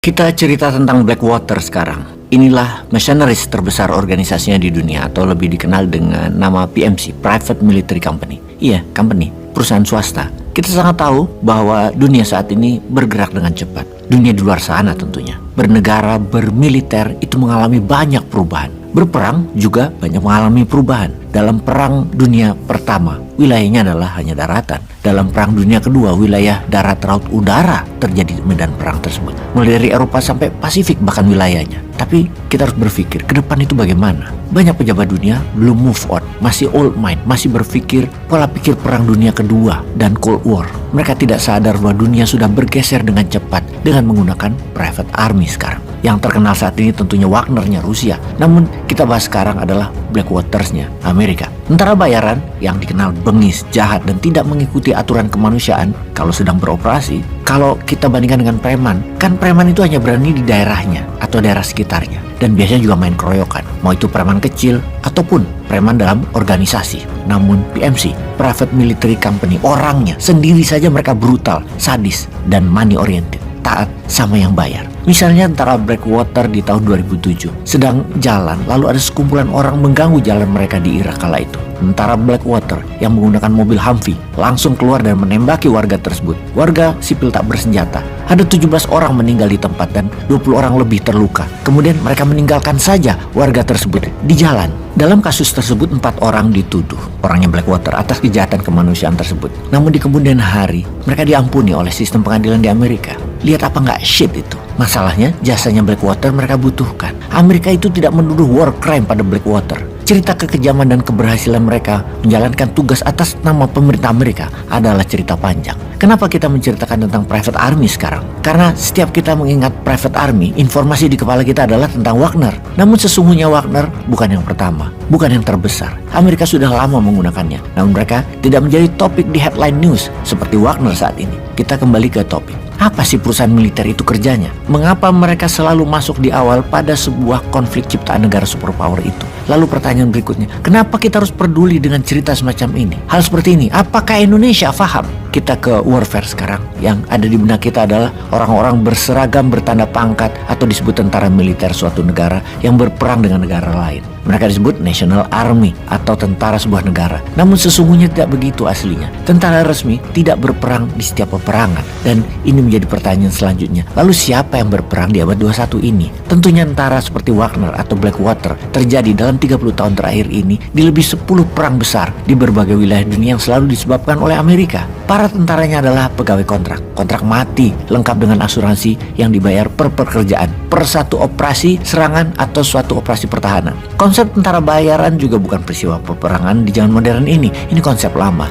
Kita cerita tentang Blackwater sekarang. Inilah mercenaries terbesar organisasinya di dunia, atau lebih dikenal dengan nama PMC, Private Military Company. Iya, company, perusahaan swasta. Kita sangat tahu bahwa dunia saat ini bergerak dengan cepat. Dunia di luar sana tentunya. Bernegara, bermiliter itu mengalami banyak perubahan. Berperang juga banyak mengalami perubahan. Dalam Perang Dunia Pertama, wilayahnya adalah hanya daratan. Dalam Perang Dunia Kedua, wilayah darat, laut, udara terjadi medan perang tersebut. Mulai dari Eropa sampai Pasifik bahkan wilayahnya. Tapi kita harus berpikir, ke depan itu bagaimana? Banyak pejabat dunia belum move on, masih old mind, masih berpikir pola pikir Perang Dunia Kedua dan Cold War. Mereka tidak sadar bahwa dunia sudah bergeser dengan cepat dengan menggunakan private army sekarang. Yang terkenal saat ini tentunya Wagner-nya Rusia. Namun kita bahas sekarang adalah Blackwaters-nya Amerika. Tentara bayaran yang dikenal bengis, jahat, dan tidak mengikuti aturan kemanusiaan kalau sedang beroperasi. Kalau kita bandingkan dengan preman, kan preman itu hanya berani di daerahnya atau daerah sekitarnya. Dan biasanya juga main keroyokan, mau itu preman kecil ataupun preman dalam organisasi. Namun PMC, Private Military Company, orangnya sendiri saja mereka brutal, sadis, dan money oriented. Taat sama yang bayar. Misalnya tentara Blackwater di tahun 2007 sedang jalan, lalu ada sekumpulan orang mengganggu jalan mereka di Irak kala itu. Tentara Blackwater yang menggunakan mobil Humvee langsung keluar dan menembaki warga tersebut. Warga sipil tak bersenjata. Ada 17 orang meninggal di tempat dan 20 orang lebih terluka. Kemudian mereka meninggalkan saja warga tersebut di jalan. Dalam kasus tersebut 4 orang dituduh, orangnya Blackwater, atas kejahatan kemanusiaan tersebut. Namun di kemudian hari mereka diampuni oleh sistem pengadilan di Amerika. Lihat apa nggak shit itu? Masalahnya jasanya Blackwater mereka butuhkan. Amerika itu tidak menuduh war crime pada Blackwater. Cerita kekejaman dan keberhasilan mereka menjalankan tugas atas nama pemerintah Amerika adalah cerita panjang. Kenapa kita menceritakan tentang private army sekarang? Karena setiap kita mengingat private army, informasi di kepala kita adalah tentang Wagner. Namun sesungguhnya Wagner bukan yang pertama, bukan yang terbesar. Amerika sudah lama menggunakannya, namun mereka tidak menjadi topik di headline news seperti Wagner saat ini. Kita kembali ke topik. Apa sih perusahaan militer itu kerjanya? Mengapa mereka selalu masuk di awal pada sebuah konflik ciptaan negara superpower itu? Lalu pertanyaan berikutnya, kenapa kita harus peduli dengan cerita semacam ini? Hal seperti ini, apakah Indonesia paham? Kita ke warfare sekarang. Yang ada di benak kita adalah orang-orang berseragam bertanda pangkat atau disebut tentara militer suatu negara yang berperang dengan negara lain. Mereka disebut National Army atau tentara sebuah negara. Namun sesungguhnya tidak begitu aslinya. Tentara resmi tidak berperang di setiap peperangan. Dan ini menjadi pertanyaan selanjutnya. Lalu siapa yang berperang di abad 21 ini? Tentunya tentara seperti Wagner atau Blackwater terjadi dalam 30 tahun terakhir ini di lebih 10 perang besar di berbagai wilayah dunia yang selalu disebabkan oleh Amerika. Para tentaranya adalah pegawai kontrak mati, lengkap dengan asuransi yang dibayar per pekerjaan, per satu operasi serangan atau suatu operasi pertahanan. Konsep tentara bayaran juga bukan peristiwa peperangan di zaman modern ini konsep lama.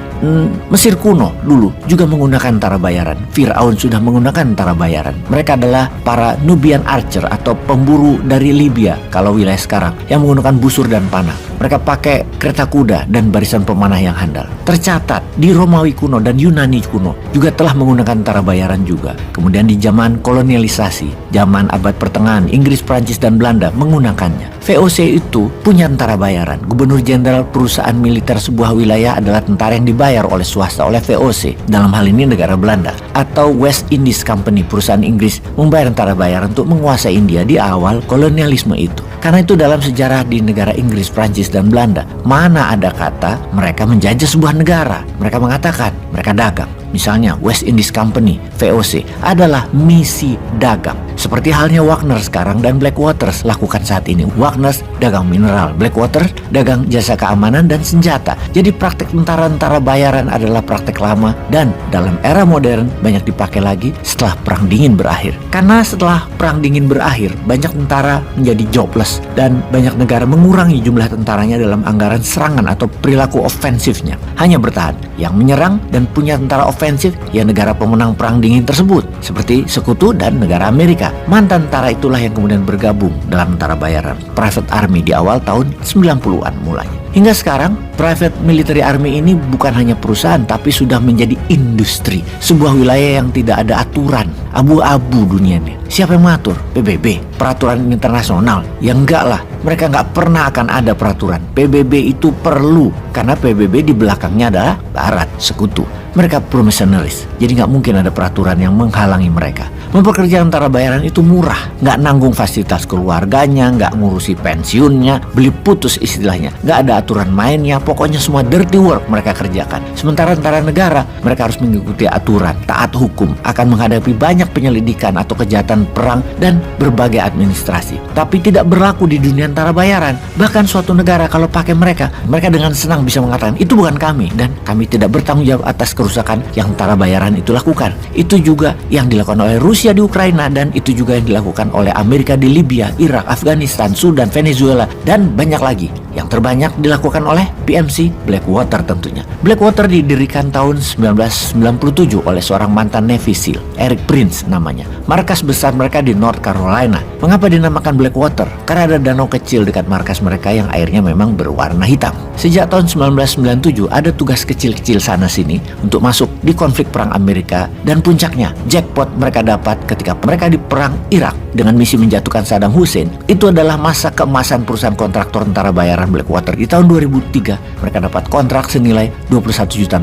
Mesir kuno dulu juga menggunakan tentara bayaran. Firaun sudah menggunakan tentara bayaran. Mereka adalah para Nubian archer atau pemburu dari Libya kalau wilayah sekarang yang menggunakan busur dan panah. Mereka pakai kereta kuda dan barisan pemanah yang handal. Tercatat di Romawi kuno dan Yunani kuno juga telah menggunakan tentara bayaran juga. Kemudian di zaman kolonialisasi, zaman abad pertengahan, Inggris, Prancis, dan Belanda menggunakannya. VOC itu punya tentara bayaran. Gubernur Jenderal perusahaan militer sebuah wilayah adalah tentara yang dibayar oleh swasta, oleh VOC. Dalam hal ini negara Belanda. Atau West Indies Company, perusahaan Inggris, membayar tentara bayaran untuk menguasai India di awal kolonialisme itu. Karena itu dalam sejarah di negara Inggris, Prancis, dan Belanda, mana ada kata mereka menjajah sebuah negara. Mereka mengatakan mereka dagang. Misalnya West Indies Company, VOC, adalah misi dagang. Seperti halnya Wagner sekarang dan Blackwaters lakukan saat ini. Wagner dagang mineral, Blackwater dagang jasa keamanan dan senjata. Jadi praktek tentara-tentara bayaran adalah praktek lama dan dalam era modern banyak dipakai lagi setelah Perang Dingin berakhir. Karena setelah Perang Dingin berakhir, banyak tentara menjadi jobless dan banyak negara mengurangi jumlah tentaranya dalam anggaran serangan atau perilaku ofensifnya. Hanya bertahan yang menyerang dan punya tentara ofensif ya negara pemenang Perang Dingin tersebut, seperti Sekutu dan negara Amerika. Mantan tentara itulah yang kemudian bergabung dalam tentara bayaran, Private Army, di awal tahun 90-an mulanya. Hingga sekarang, Private Military Army ini bukan hanya perusahaan, tapi sudah menjadi industri. Sebuah wilayah yang tidak ada aturan, abu-abu dunianya. Siapa yang mengatur? PBB, peraturan internasional. Ya enggak lah, mereka nggak pernah akan ada peraturan. PBB itu perlu, karena PBB di belakangnya adalah Barat, Sekutu. Mereka pro mercenaries, jadi nggak mungkin ada peraturan yang menghalangi mereka. Mempekerjakan tentara bayaran itu murah, nggak nanggung fasilitas keluarganya, nggak ngurusi pensiunnya, beli putus istilahnya, nggak ada aturan mainnya, pokoknya semua dirty work mereka kerjakan. Sementara tentara negara, mereka harus mengikuti aturan, taat hukum, akan menghadapi banyak penyelidikan atau kejahatan perang dan berbagai administrasi. Tapi tidak berlaku di dunia tentara bayaran. Bahkan suatu negara kalau pakai mereka dengan senang bisa mengatakan itu bukan kami dan kami tidak bertanggung jawab atas kerusakan yang tentara bayaran itu lakukan. Itu juga yang dilakukan oleh Rusia di Ukraina dan itu juga yang dilakukan oleh Amerika di Libya, Irak, Afghanistan, Sudan, Venezuela dan banyak lagi. Yang terbanyak dilakukan oleh PMC Blackwater tentunya. Blackwater didirikan tahun 1997 oleh seorang mantan Navy SEAL, Erik Prince namanya. Markas besar mereka di North Carolina. Mengapa dinamakan Blackwater? Karena ada danau kecil dekat markas mereka yang airnya memang berwarna hitam. Sejak tahun 1997 ada tugas kecil-kecil sana-sini untuk masuk di konflik perang Amerika dan puncaknya jackpot mereka dapat ketika mereka di perang Irak dengan misi menjatuhkan Saddam Hussein. Itu adalah masa keemasan perusahaan kontraktor tentara bayaran Blackwater. Di tahun 2003 mereka dapat kontrak senilai $21 juta.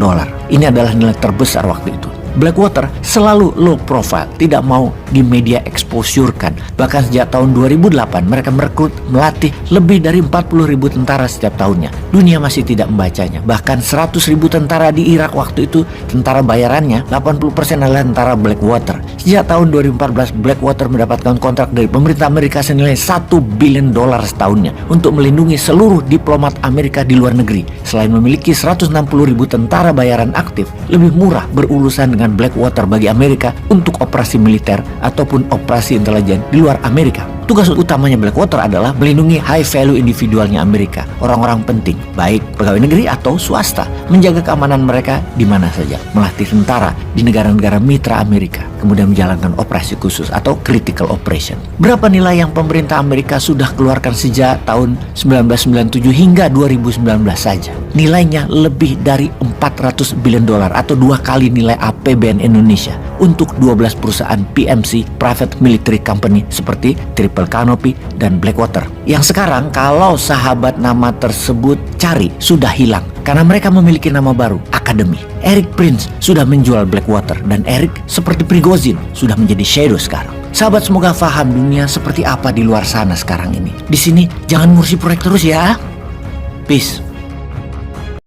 Ini adalah nilai terbesar waktu itu. Blackwater selalu low profile, tidak mau di media exposure-kan. Bahkan sejak tahun 2008 mereka merekrut, melatih lebih dari 40.000 tentara setiap tahunnya. Dunia masih tidak membacanya. Bahkan 100.000 tentara di Irak waktu itu, tentara bayarannya 80% adalah tentara Blackwater. Sejak tahun 2014 Blackwater mendapatkan kontrak dari pemerintah Amerika senilai $1 billion setahunnya untuk melindungi seluruh diplomat Amerika di luar negeri. Selain memiliki 160.000 tentara bayaran aktif, lebih murah berurusan dengan Blackwater bagi Amerika untuk operasi militer ataupun operasi intelijen di luar Amerika. Tugas utamanya Blackwater adalah melindungi high value individualnya Amerika, orang-orang penting, baik pegawai negeri atau swasta, menjaga keamanan mereka di mana saja, melatih tentara di negara-negara mitra Amerika, kemudian menjalankan operasi khusus atau critical operation. Berapa nilai yang pemerintah Amerika sudah keluarkan sejak tahun 1997 hingga 2019 saja? Nilainya lebih dari $400 billion atau 2 kali nilai APBN Indonesia untuk 12 perusahaan PMC Private Military Company seperti Triple Canopy dan Blackwater. Yang sekarang kalau sahabat nama tersebut cari sudah hilang karena mereka memiliki nama baru, Academy. Erik Prince sudah menjual Blackwater dan Erik seperti Prigozhin sudah menjadi shadow sekarang. Sahabat semoga paham dunia seperti apa di luar sana sekarang ini. Di sini jangan ngurusi proyek terus ya. Peace.